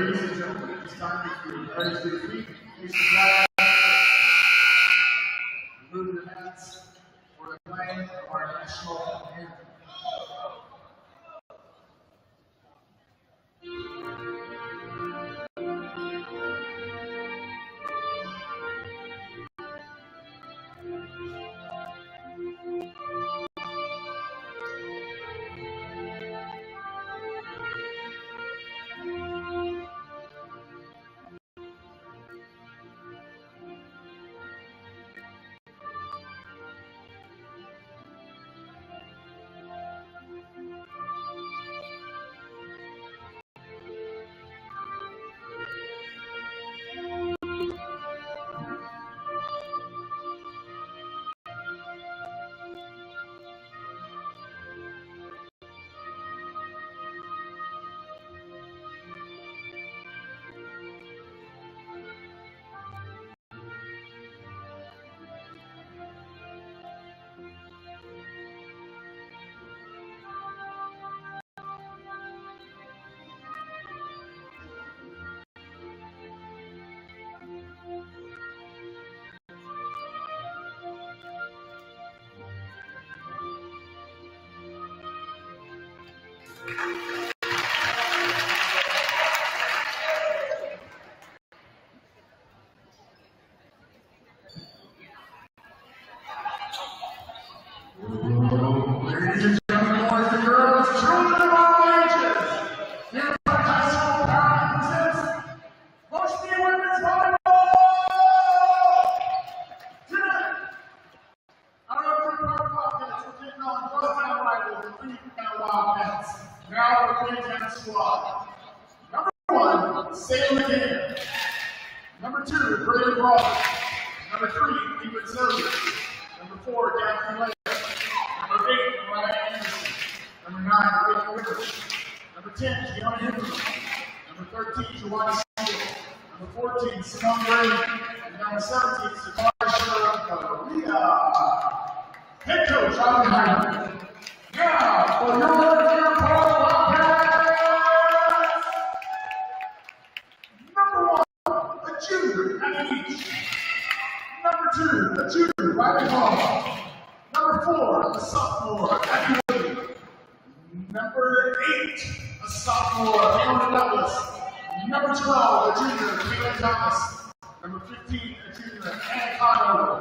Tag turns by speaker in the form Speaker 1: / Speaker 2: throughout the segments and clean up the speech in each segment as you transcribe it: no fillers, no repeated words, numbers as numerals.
Speaker 1: Ladies and gentlemen, it's time to be ready to your feet. Face the flag. Remove your hats for the playing of our national anthem. Ladies and gentlemen, boys and girls, children of all ages, here at High School Power presents varsity women's volleyball! Tonight, our Upper Park Wildcats will take on first-time rivals, the Freetown Wildcats. Now our Freetown squad. Number 1, Salem McCann. Number 2, Brady Broad. Number 3, Ingrid Silver. Number 4, Daphne Lake. Number 8, Mariah Anderson. Number 9, Rachel Rivers. Number 10, Gianna Hickory. Number 13, Joanna Steele. Number 14, Simone Brady. And number 17, Sakara Shura. Head coach, Alan Hyman. Now, for your Deer Park Wildcats, number 1, a junior at each. Number 2, a junior, Riley Hall. Number 4, a sophomore, Abby Woody. Number 8, a sophomore, Leona Douglas. Number 12, a junior, Caitlin Thomas. Number 15, a junior, Anna Conover.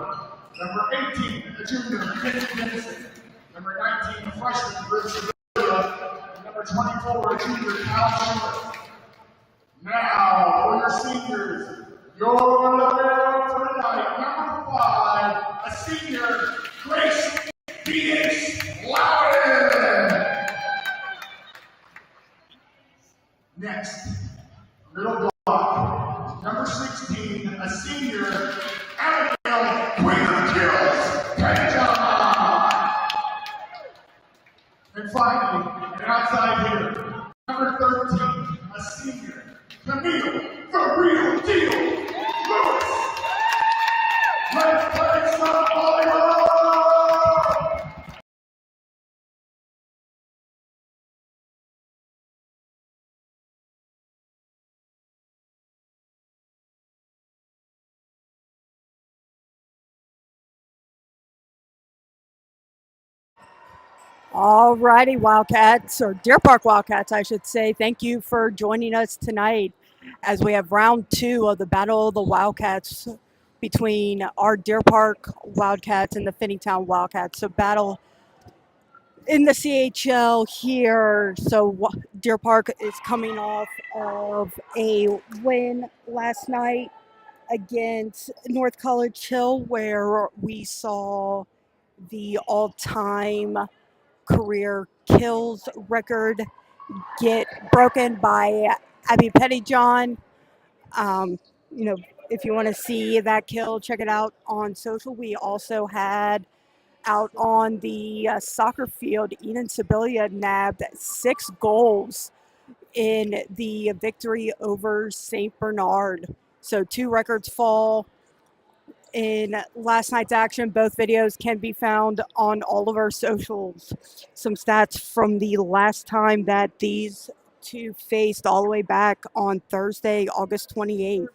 Speaker 1: Number 18, a junior, Kennedy Dennison. Number 19, a freshman, Bruce Sevilla. And number 24, a junior, Cal Schiller. Now, for your seniors, your libero for tonight, number 5, a senior, Grace Phoenix Loudon. Next, middle block, number 16, a senior, Abigail Queen Kills Penta. And finally, and outside here, number 13, a senior, Camille, the real deal, Lewis. Let's play some volleyball!
Speaker 2: All righty, Wildcats, or Deer Park Wildcats, I should say. Thank you for joining us tonight as we have round 2 of the Battle of the Wildcats between our Deer Park Wildcats and the Finneytown Wildcats. So battle in the CHL here. So Deer Park is coming off of a win last night against North College Hill, where we saw the all-time career kills record get broken by Abby Pettyjohn. If you want to see that kill, check it out on social. We also had out on the soccer field, Eden Sibilia nabbed 6 goals in the victory over St. Bernard. So 2 records fall in last night's action. Both videos can be found on all of our socials. Some stats from the last time that these two faced all the way back on Thursday, August 28th.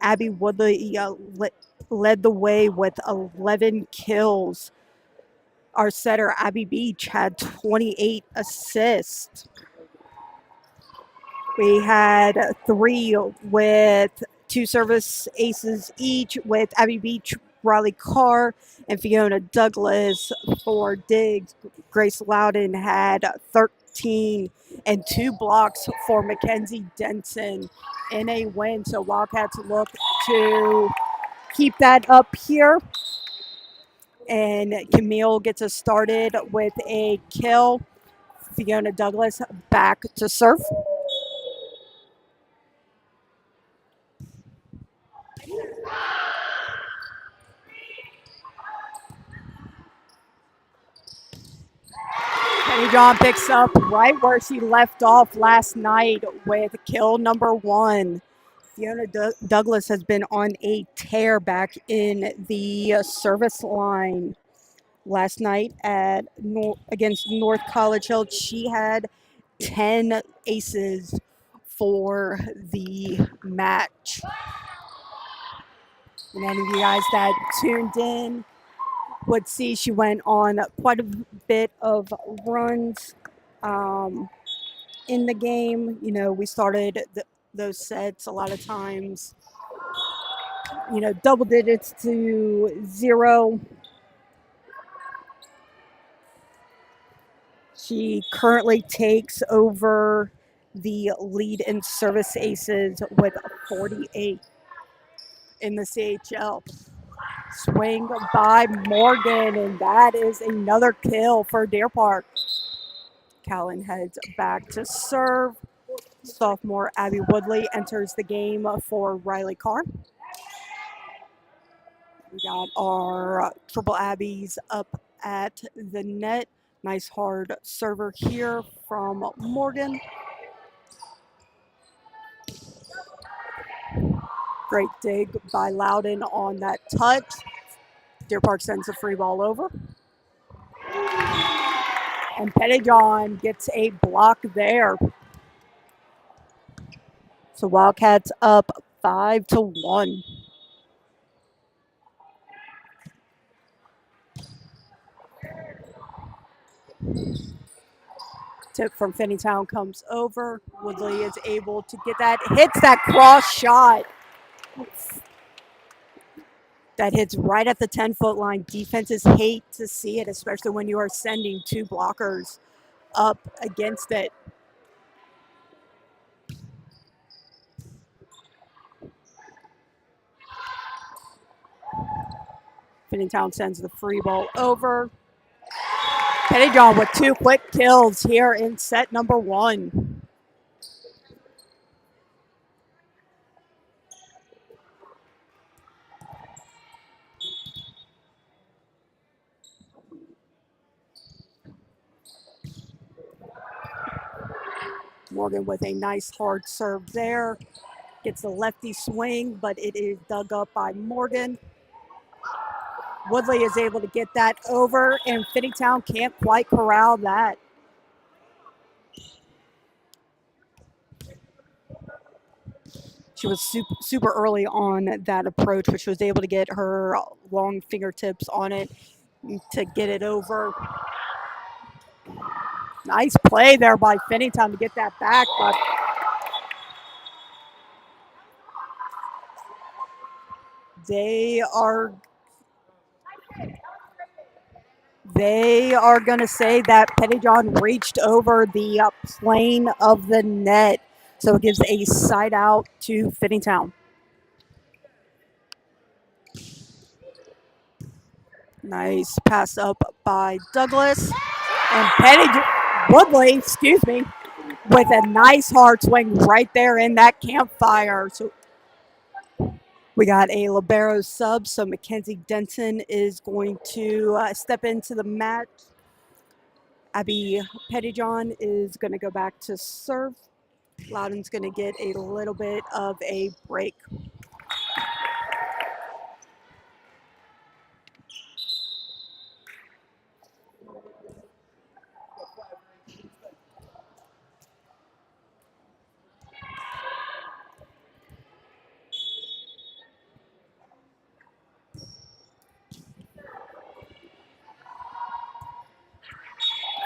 Speaker 2: Abby Woodley led the way with 11 kills. Our setter, Abby Beach, had 28 assists. We had three with two service aces each, with Abby Beach, Riley Carr, and Fiona Douglas for digs. Grace Loudon had 13 and 2 blocks for Mackenzie Denson in a win. So Wildcats look to keep that up here. And Camille gets us started with a kill. Fiona Douglas back to serve. Penny John picks up right where she left off last night with kill number 1. Fiona Douglas has been on a tear back in the service line. Last night against North College Hill, she had 10 aces for the match. And any of you guys that tuned in would see she went on quite a bit of runs in the game. You know, we started those sets a lot of times, you know, double digits to 0. She currently takes over the lead in service aces with 48 in the CHL. Swing by Morgan, and that is another kill for Deer Park. Callan heads back to serve. Sophomore Abby Woodley enters the game for Riley Carr. We got our triple Abbies up at the net. Nice hard server here from Morgan. Great dig by Loudon on that touch. Deer Park sends a free ball over. And Pettijohn gets a block there. So Wildcats up 5-1. Tip from Finneytown comes over. Woodley is able to get that. Hits that cross shot. That hits right at the 10-foot line. Defenses hate to see it, especially when you are sending 2 blockers up against it. Finneytown sends the free ball over. Pettijohn with 2 quick kills here in set number 1. Morgan with a nice hard serve there. Gets the lefty swing, but it is dug up by Morgan. Woodley is able to get that over, and Finneytown can't quite corral that. She was super early on that approach, but she was able to get her long fingertips on it to get it over. Nice play there by Finneytown to get that back, but they are going to say that Pettijohn reached over the plane of the net. So it gives a side out to Finneytown. Nice pass up by Douglas. And Woodley, with a nice hard swing right there in that campfire. So we got a libero sub, so Mackenzie Denson is going to step into the match. Abby Pettijohn is going to go back to serve. Loudon's going to get a little bit of a break.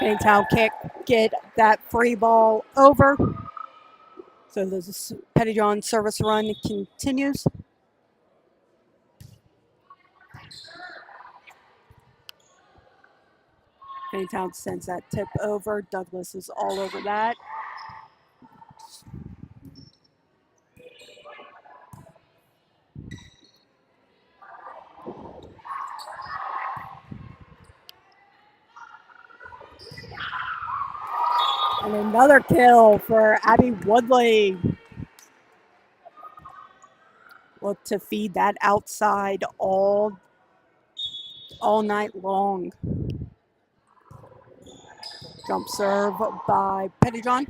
Speaker 2: Finneytown can't get that free ball over. So the Pettyjohn service run continues. Finneytown sends that tip over. Douglas is all over that. And another kill for Abby Woodley. Look to feed that outside all night long. Jump serve by Pettyjohn.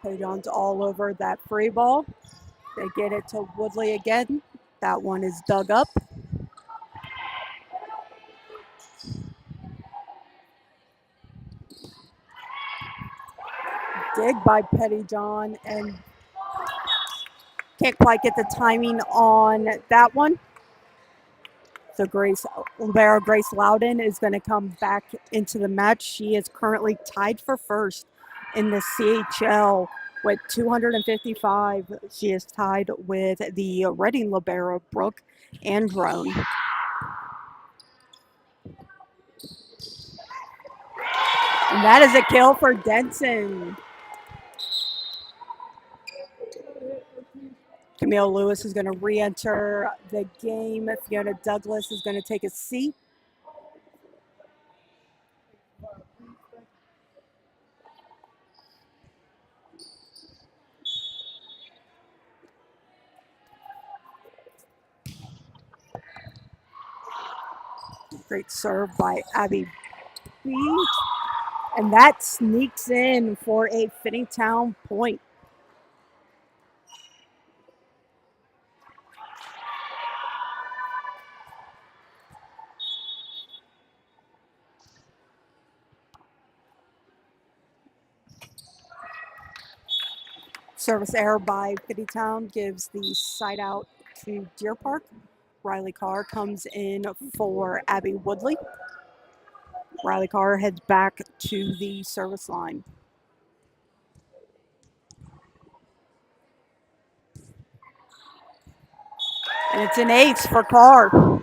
Speaker 2: Pettyjohn's all over that free ball. They get it to Woodley again. That one is dug up. Dig by Pettyjohn and can't quite get the timing on that one. So Grace Loudon is going to come back into the match. She is currently tied for first in the CHL with 255. She is tied with the Reading libero Brooke Androne. And that is a kill for Denson. Camille Lewis is going to re-enter the game. Fiona Douglas is going to take a seat. Great serve by Abby Beach. And that sneaks in for a Finneytown point. Service error by Finneytown gives the side out to Deer Park. Riley Carr comes in for Abby Woodley. Riley Carr heads back to the service line. And it's an ace for Carr.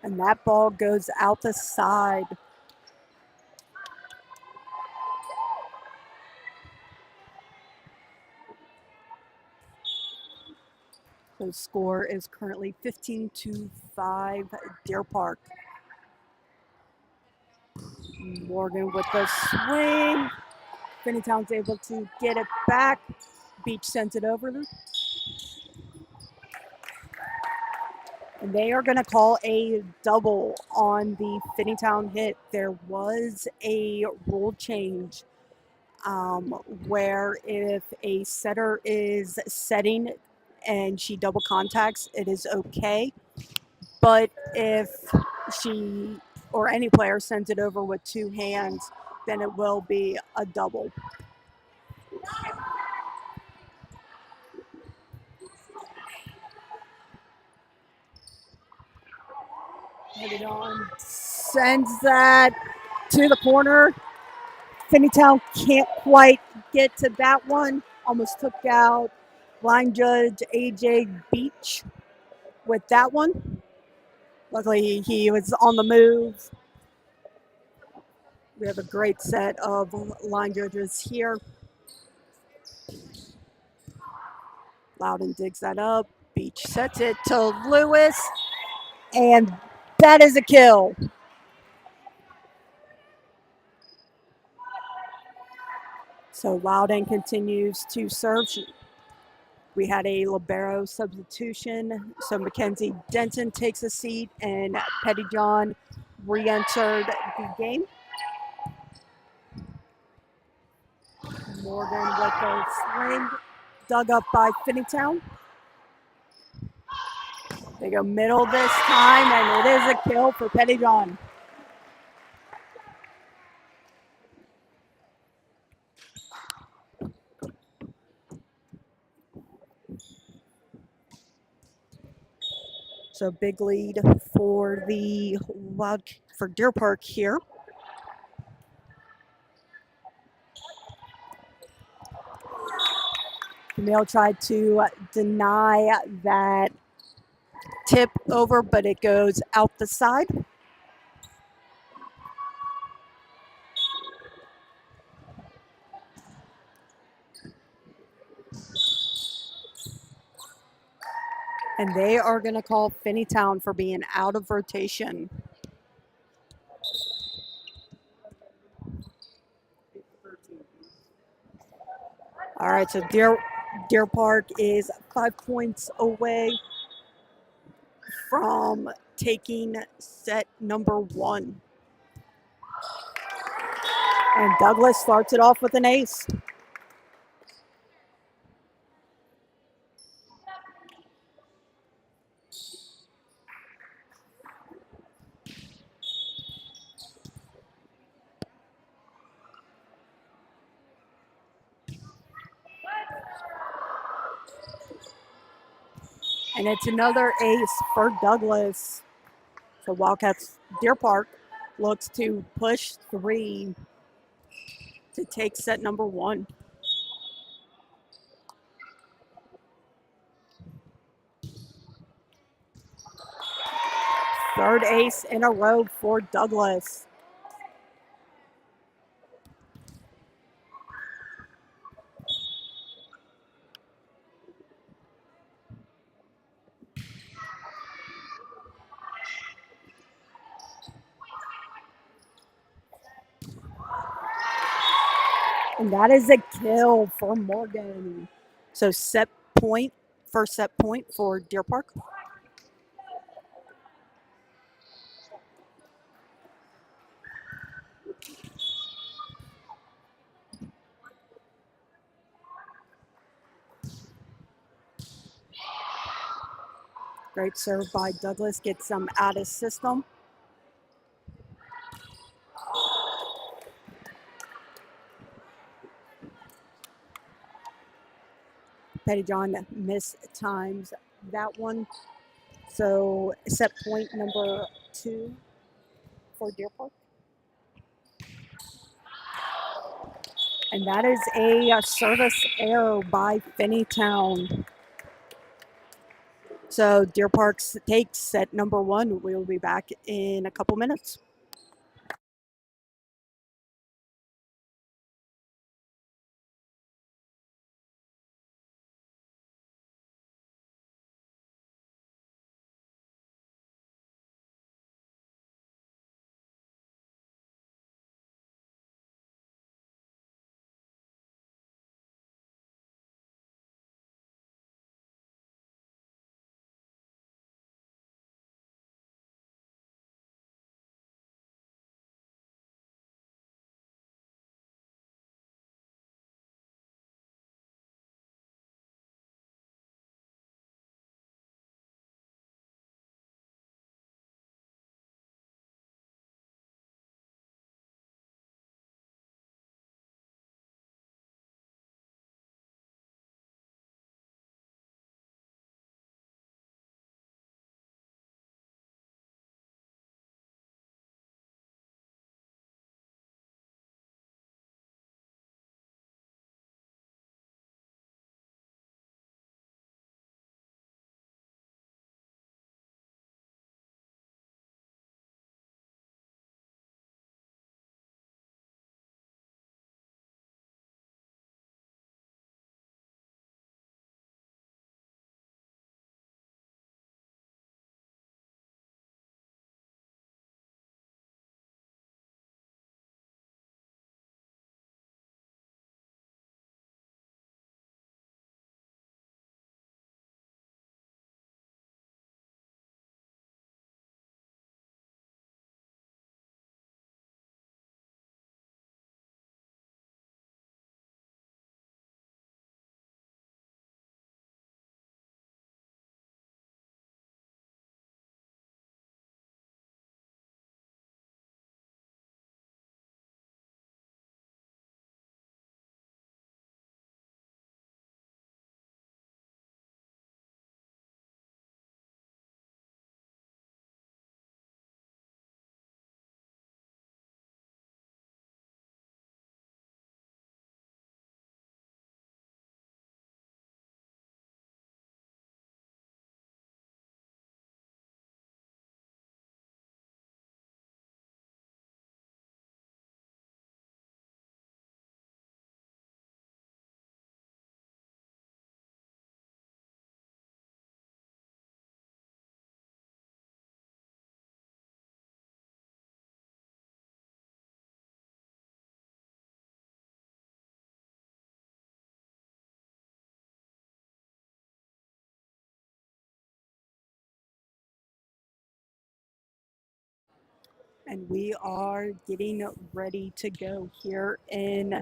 Speaker 2: And that ball goes out the side. The score is currently 15-5 Deer Park. Morgan with the swing. Finneytown's able to get it back. Beach sends it over. And they are going to call a double on the Finneytown hit. There was a rule change where if a setter is setting and she double contacts, it is okay. But if she or any player sends it over with two hands, then it will be a double. Pettyjohn sends that to the corner. Finneytown can't quite get to that one. Almost took out line judge AJ Beach with that one. Luckily, he was on the move. We have a great set of line judges here. Loudon digs that up. Beach sets it to Lewis. And that is a kill. So Loudon continues to serve. We had a libero substitution. So Mackenzie Denton takes a seat and Pettyjohn re-entered the game. Morgan with the swing, dug up by Finneytown. They go middle this time, and it is a kill for Pettyjohn. So big lead for the for Deer Park here. Camille tried to deny that tip over, but it goes out the side. And they are going to call Finneytown for being out of rotation. All right, so Deer Park is 5 points away from taking set number 1. And Douglas starts it off with an ace. And it's another ace for Douglas. So Wildcats Deer Park looks to push 3 to take set number 1. Third ace in a row for Douglas. And that is a kill for Morgan. So first set point for Deer Park. Great serve by Douglas, gets some out of system. Pettyjohn mistimes that one. So set point number 2 for Deer Park. And that is a service error by Finneytown. So Deer Park takes set number 1. We will be back in a couple minutes. And we are getting ready to go here in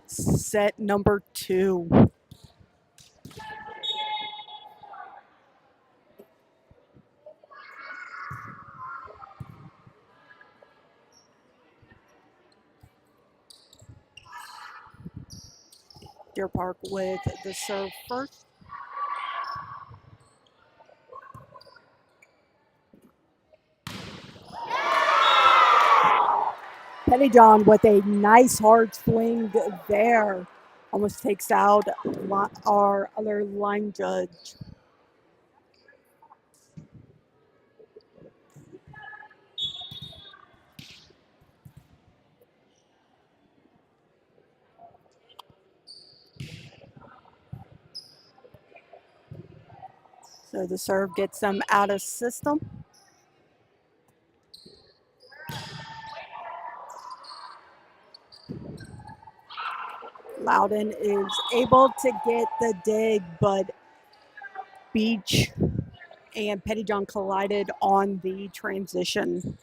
Speaker 2: set number 2. Deer Park with the serve first. Pettyjohn with a nice hard swing there. Almost takes out our other line judge. So the serve gets them out of system. Loudon is able to get the dig, but Beach and Pettyjohn collided on the transition.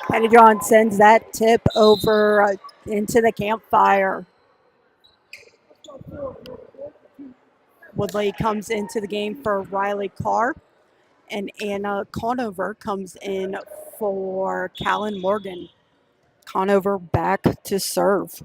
Speaker 2: Pettyjohn sends that tip over into the campfire. Woodley comes into the game for Riley Carr, and Anna Conover comes in for Callan Morgan. Conover back to serve.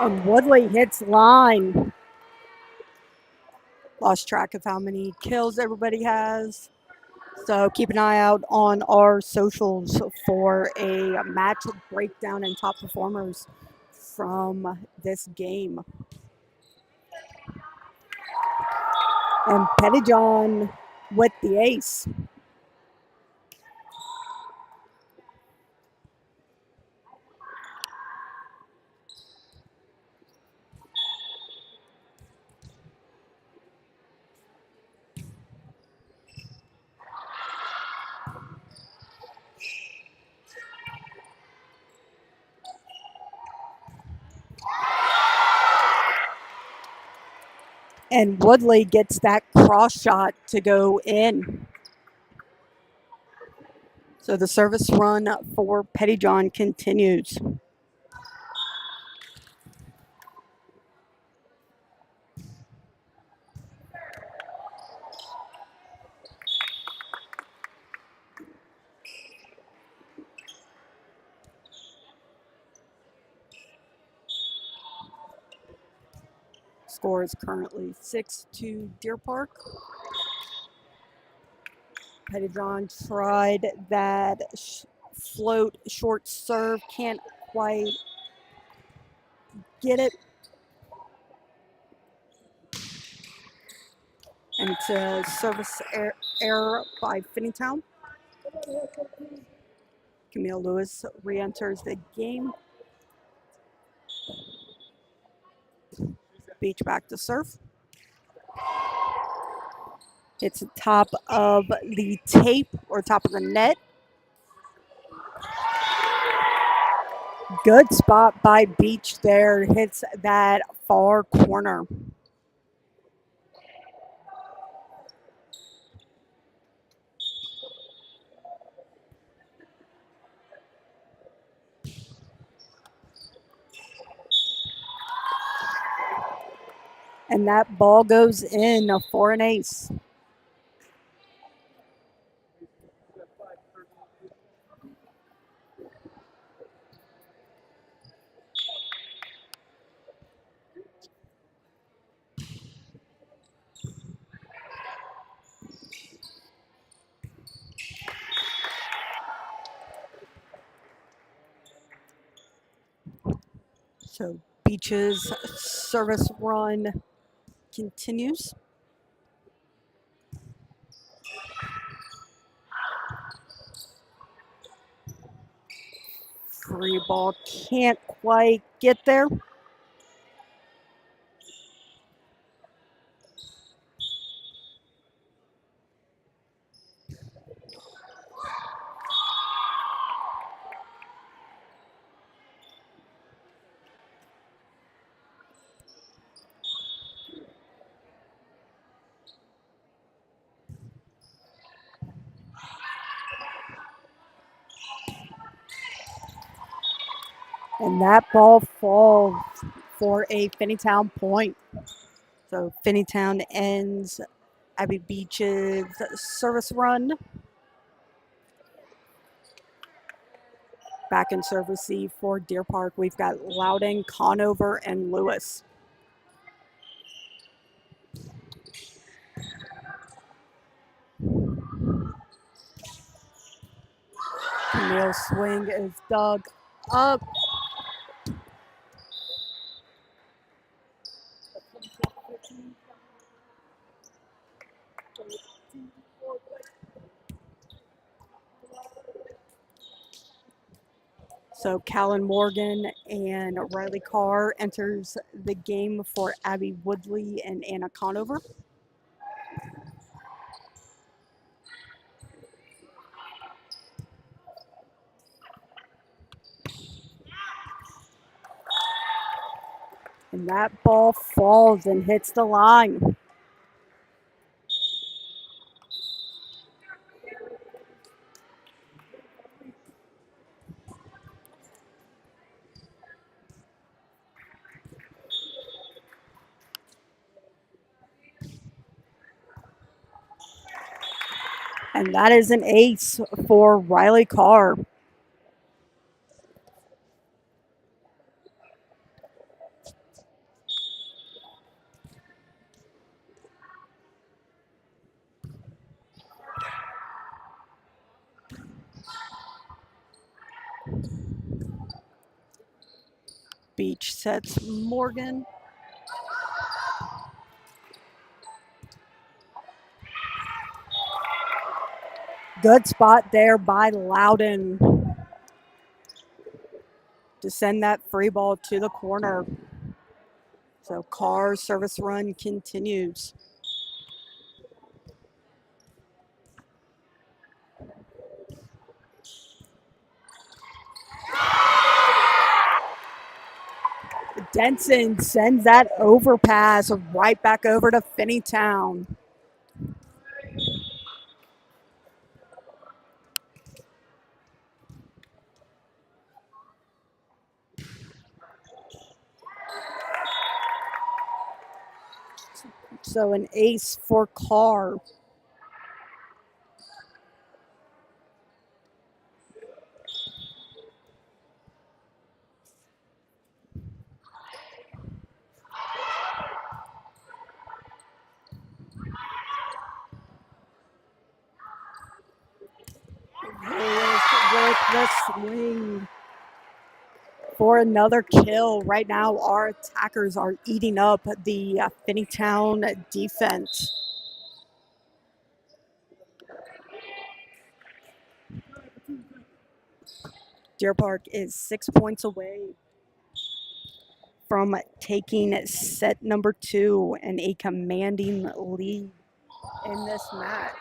Speaker 2: And Woodley hits line. Lost track of how many kills everybody has. So keep an eye out on our socials for a match breakdown and top performers from this game. And Pettyjohn with the ace. And Woodley gets that cross shot to go in. So the service run for Pettyjohn continues. Score is currently 6-2 Deer Park. Pettyjohn tried that float short serve, can't quite get it. And it's a service error by Finneytown. Camille Lewis re-enters the game. Beach back to serve. It's top of the tape or top of the net. Good spot by Beach there. Hits that far corner. And that ball goes in for an ace. So Beach's service run continues. Three ball can't quite get there. And that ball falls for a Finneytown point. So Finneytown ends Abbey Beach's service run. Back in service C for Deer Park, we've got Loudon, Conover, and Lewis. Camille's swing is dug up. So Callan Morgan and Riley Carr enters the game for Abby Woodley and Anna Conover. And that ball falls and hits the line. And that is an ace for Riley Carr. Beach sets Morgan. Good spot there by Loudon to send that free ball to the corner. So Carr's service run continues. Denson sends that overpass right back over to Finneytown. So an ace for Carr. With the swing for another kill. Right now, our attackers are eating up the Finneytown defense. Deer Park is 6 points away from taking set number 2 and a commanding lead in this match.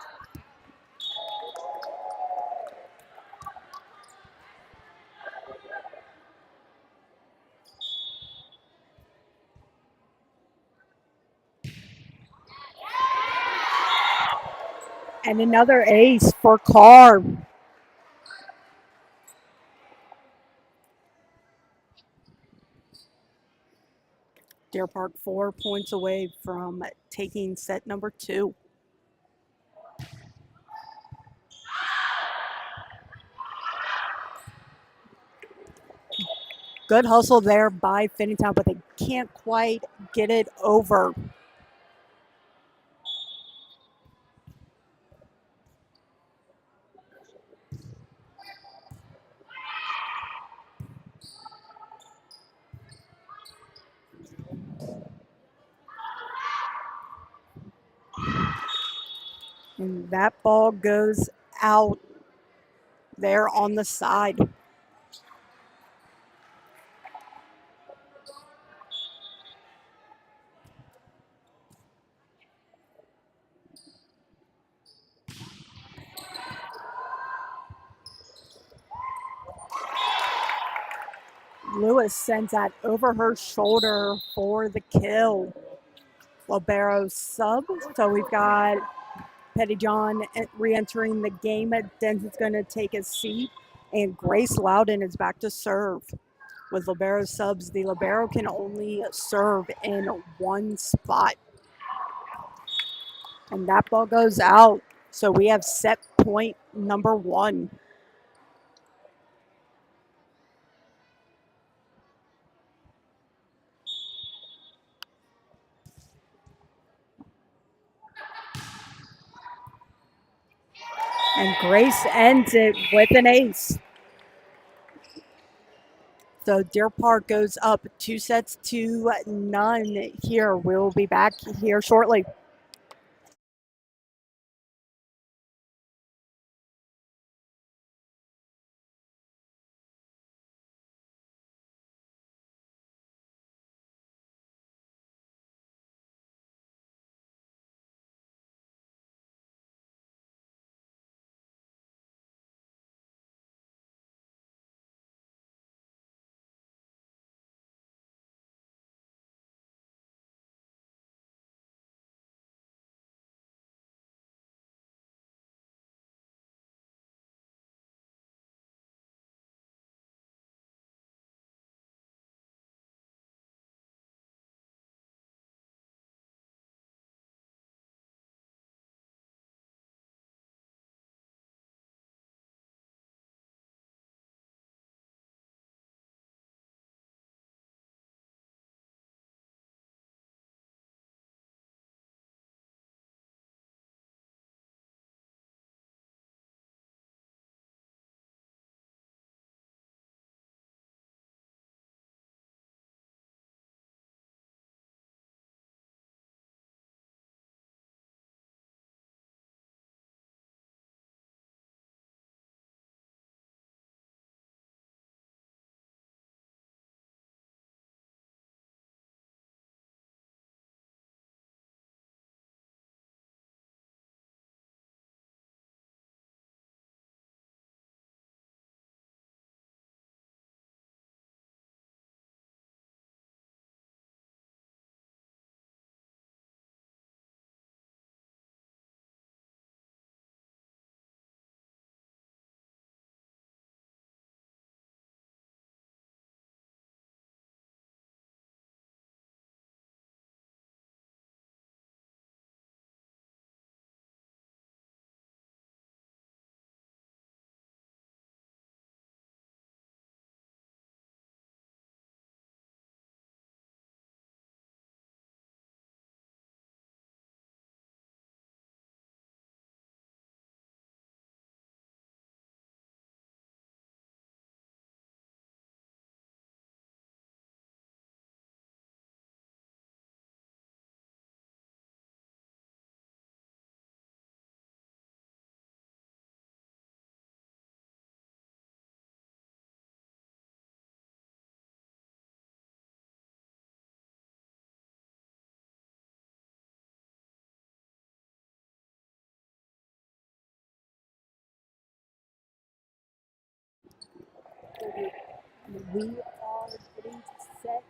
Speaker 2: And another ace for Carr. Deer Park 4 points away from taking set number 2. Good hustle there by Finneytown, but they can't quite get it over. And that ball goes out there on the side. Lewis sends that over her shoulder for the kill. Libero sub. So we've got Pettyjohn re-entering the game. Denton's going to take a seat. And Grace Loudon is back to serve. With libero subs, the libero can only serve in one spot. And that ball goes out. So we have set point number 1. And Grace ends it with an ace. So Deer Park goes up 2-0 here. We'll be back here shortly. We are getting set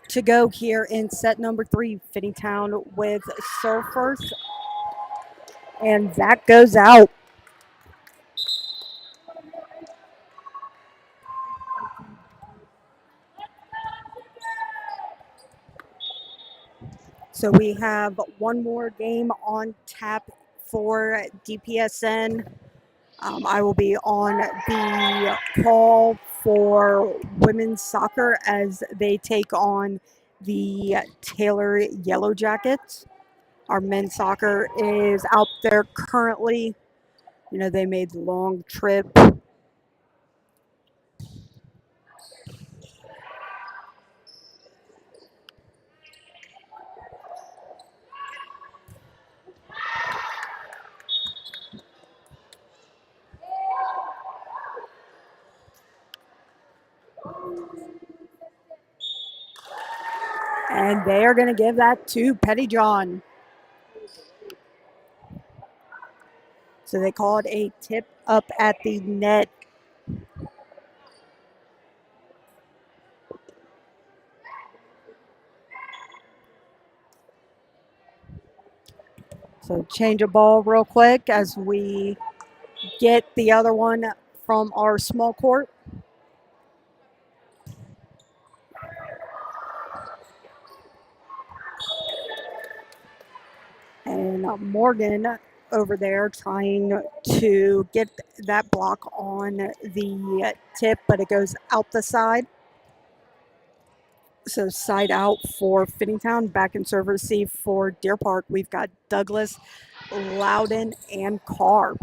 Speaker 2: to go here in set number 3, Finneytown with Surfers. And that goes out. So we have one more game on tap for DPSN. I will be on the call for women's soccer as they take on the Taylor Yellow Jackets. Our men's soccer is out there currently. You know, they made the long trip. And they are going to give that to Pettyjohn. So they called a tip up at the net. So change a ball real quick as we get the other one from our small court. And Morgan over there trying to get that block on the tip, but it goes out the side. So side out for Finneytown. Back in serve receive for Deer Park. We've got Douglas, Loudon, and Carr.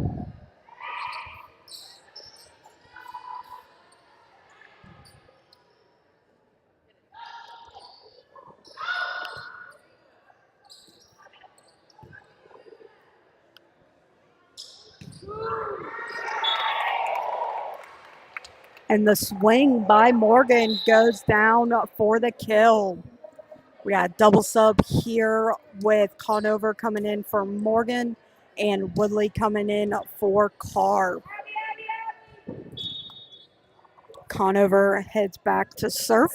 Speaker 2: And the swing by Morgan goes down for the kill. We got double sub here with Conover coming in for Morgan and Woodley coming in for Carr. Conover heads back to serve.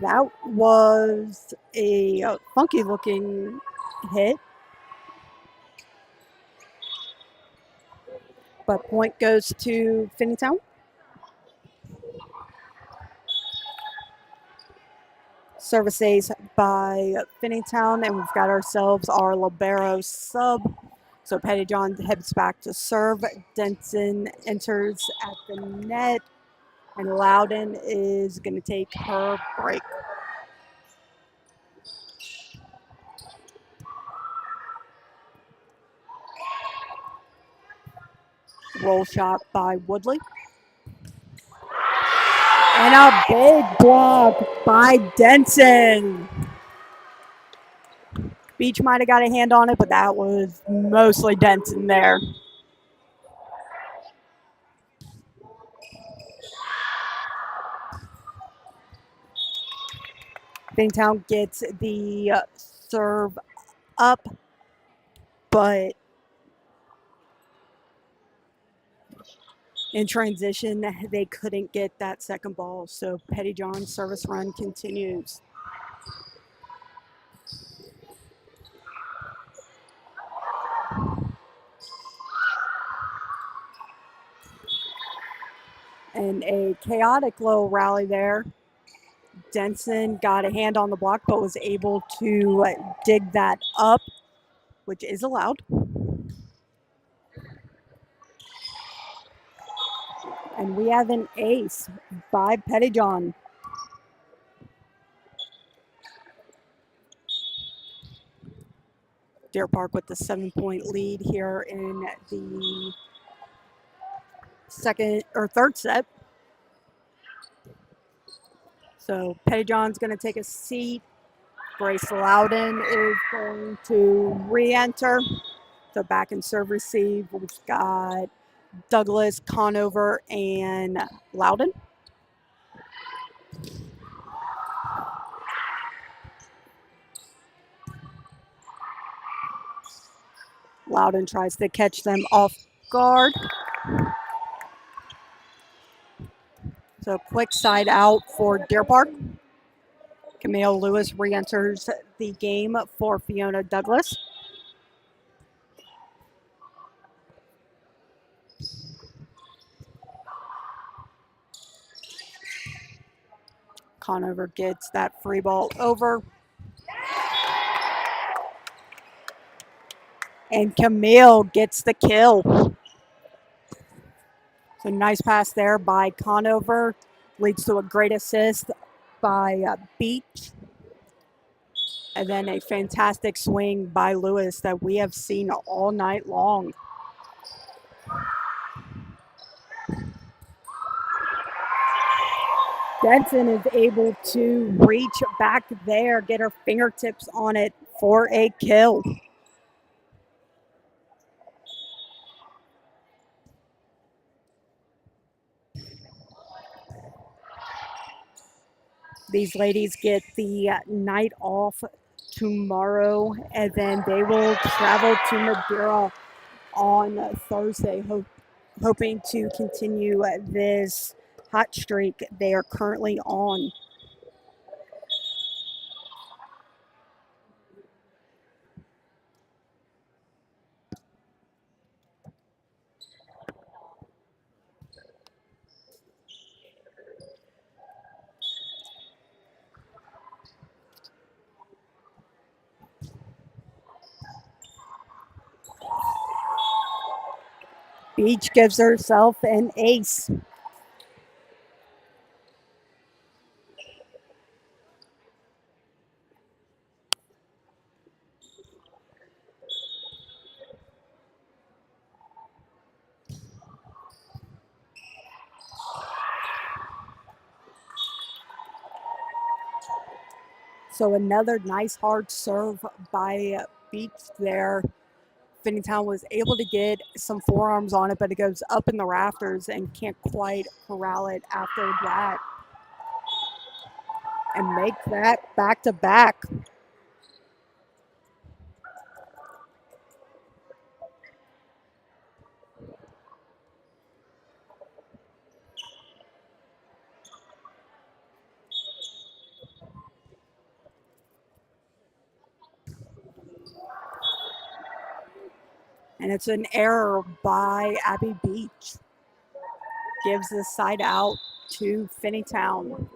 Speaker 2: That was a funky looking hit. But point goes to Finneytown. Service ace by Finneytown, and we've got ourselves our libero sub. So Pettyjohn heads back to serve. Denson enters at the net, and Loudon is going to take her break. Roll shot by Woodley. And a big block by Denson. Beach might have got a hand on it, but that was mostly Denson there. Finneytown gets the serve up, but in transition, they couldn't get that second ball. So Pettyjohn's service run continues. And a chaotic little rally there. Denson got a hand on the block, but was able to dig that up, which is allowed. And we have an ace by Pettyjohn. Deer Park with the 7-point lead here in the third set. So Pettyjohn's going to take a seat. Grace Loudon is going to re-enter. So back in serve receive, we've got Douglas, Conover, and Loudon. Loudon tries to catch them off guard. So quick side out for Deer Park. Camille Lewis re-enters the game for Fiona Douglas. Conover gets that free ball over. And Camille gets the kill. So nice pass there by Conover. Leads to a great assist by Beach. And then a fantastic swing by Lewis that we have seen all night long. Denson is able to reach back there, get her fingertips on it for a kill. These ladies get the night off tomorrow, and then they will travel to Madeira on Thursday, hoping to continue this hot streak they are currently on. Beach gives herself an ace. So another nice hard serve by Beach there. Finneytown was able to get some forearms on it, but it goes up in the rafters and can't quite corral it after that. And make that back to back. And it's an error by Abby Beach. Gives the side out to Finneytown.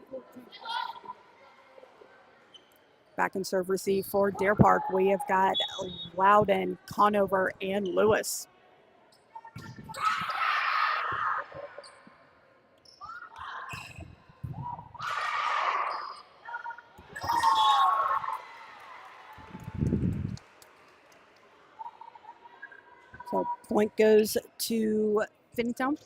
Speaker 2: Back in serve receive for Deer Park. We have got Loudon, Conover, and Lewis. So point goes to Finneytown.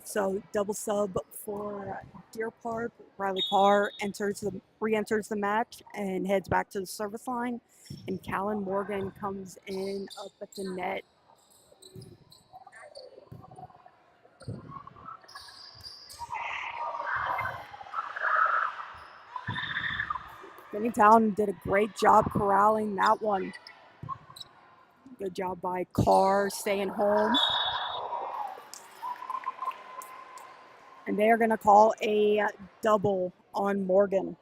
Speaker 2: So double sub for Deer Park. Riley Carr re-enters the match and heads back to the service line. And Callan Morgan comes in up at the net. Finneytown did a great job corralling that one. Good job by Carr staying home. And they are going to call a double on Morgan.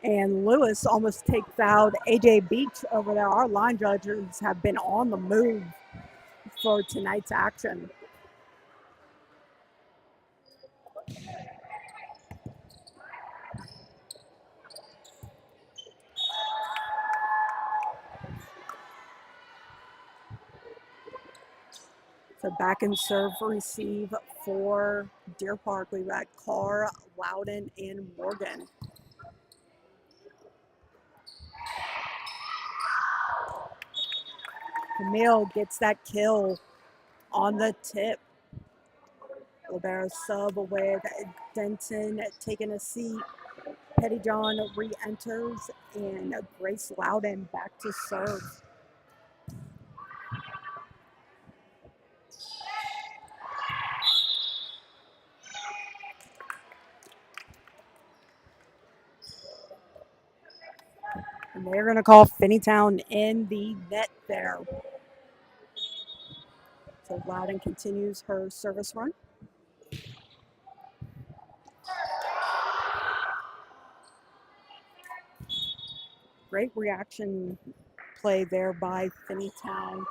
Speaker 2: And Lewis almost takes out AJ Beach over there. Our line judges have been on the move for tonight's action. So back in serve receive for Deer Park. We've got Carr, Loudon, and Morgan. Camille gets that kill on the tip. Libero sub with Denton taking a seat. Pettyjohn re-enters, and Grace Loudon back to serve. And they're going to call Finneytown in the net there. So Loudon continues her service run. Great reaction play there by Finneytown.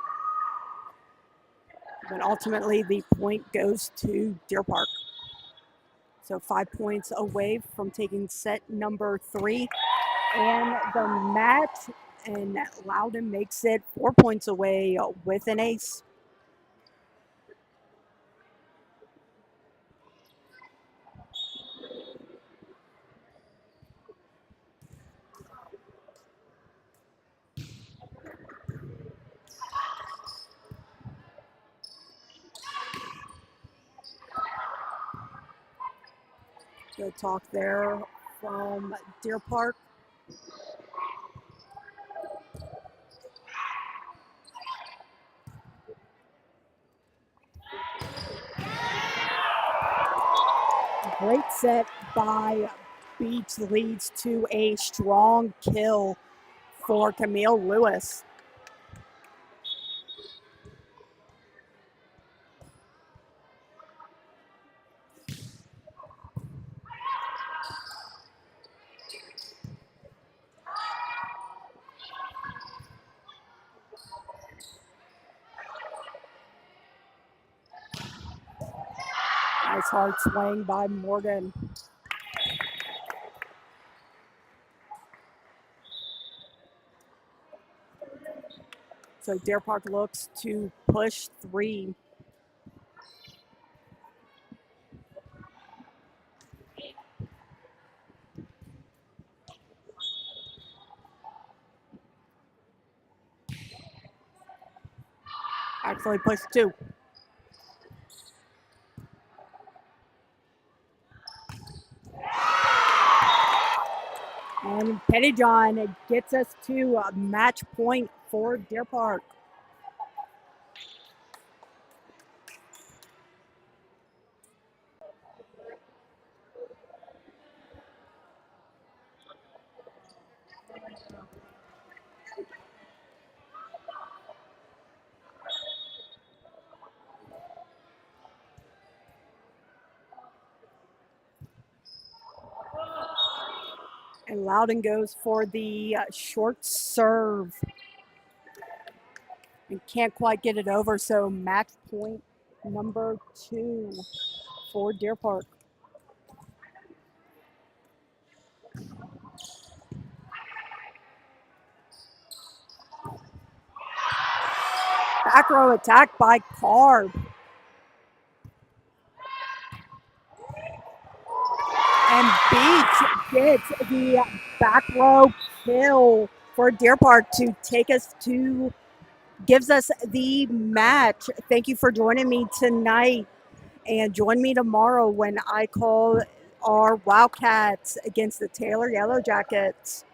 Speaker 2: But ultimately, the point goes to Deer Park. So 5 points away from taking set number 3 and the match. And Loudon makes it 4 points away with an ace. Good talk there from Deer Park. Great set by Beach, leads to a strong kill for Camille Lewis. Nice hard swing by Morgan. So Deer Park looks to push 3. Actually push 2. And Pettyjohn gets us to a match point for Deer Park. And Loudon goes for the short serve. And can't quite get it over, so match point number 2 for Deer Park. Back row attack by Carb. And Beach gets the back row kill for Deer Park to take us to, gives us the match. Thank you for joining me tonight. And join me tomorrow when I call our Wildcats against the Taylor Yellow Jackets.